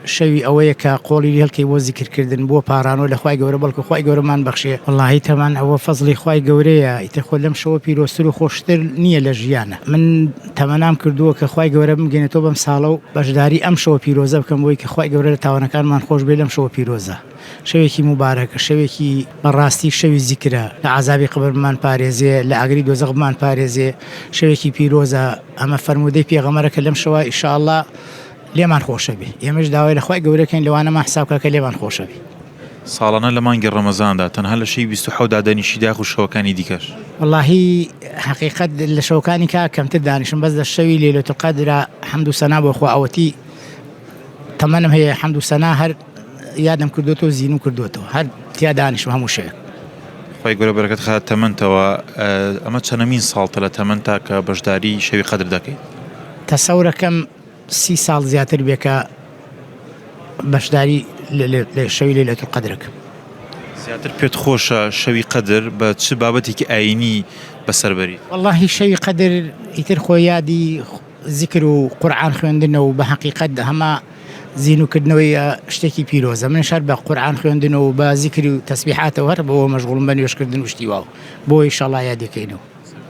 شەوی ئەوەیە کە قۆڵی هەڵکەی بۆ زیکردکردن بۆ پارانەوە لە خوای گەورە بەڵکو خوای گەورەمان بەخشێ وەڵاهی تەمان ئەوە فەزڵی خوای گەورەیە ئیتر خۆ لەم شەوە پیرۆستر و خۆشتر نییە لە ژیانە من تەمەنام کردووە کە خوای گەورە بمگەێنێتەوە بەم ساڵە و بەشداری ئەم شەوە پیرۆزە بکەم بۆی کە خوای گەورە لە تاوانەکانمان خۆش بێ لەم شەوە پیرۆزە شەوێکی مبارەکە شەوێکی بەڕاستی شەوی زیکرە لە عەزابی قبرمان پارێزێ لە ئاگری دۆزەخمان پارێزێ شەوێکی پیرۆزە ئەمە فەرموودەی پێغەمبەرە کە لەم شەوە ئینشاءالله لێمان خۆشە بێ ئێمەش داوای لە خوای گەورەکەین لەوانەما حسابکە کە لێمان خۆشە بێ ساڵانە لە مانگی ڕەمەزاندا تەنها لە شەی 27 دادەنیشی داخ و شەوەکانی دیکەش واللهی حقیقەت لە شەوەکانی کا کەمتر دانیشم بەس لە شەوی لەیلەتول قەدرە حەمد و سەنا بۆ خوا ئەوەتی تەمەنم هەیە حەمد و سەنا هەر یادم کردوێتەوە زینم کردوێتەوە هەر تیا دانیشم هەموو شەوێک خی گەورە بەرەکەت خات تەمەنتەوە ئەمە چەندەمین ساڵتە لە تەمەنتا کە بەشداری شەوی قەدر دەکەیت تەسەورەکەم 30 ساڵ زیاتر بێکە بەشداری لە شەوی لەیلەتول قەدرەکەم زیاتر پێت خۆشە شەوی قەدر بە چ بابەتێکی ئاینی بەسەربەری واللهی شەوی قەدر ئیتر خۆ یادی زیکر و قورئان خوێندنەوە بە حەقیقەت هەمە زینوکردنەوەی شتێکی پیرۆزە من شەر بە قورئان خوێندنەوە بە زیکر و تەسبیحاتەوە هەر بەوە مەشغوڵم بە نوێژکردن و شتی واو بۆ ئینشاءالله یادەکەینەوە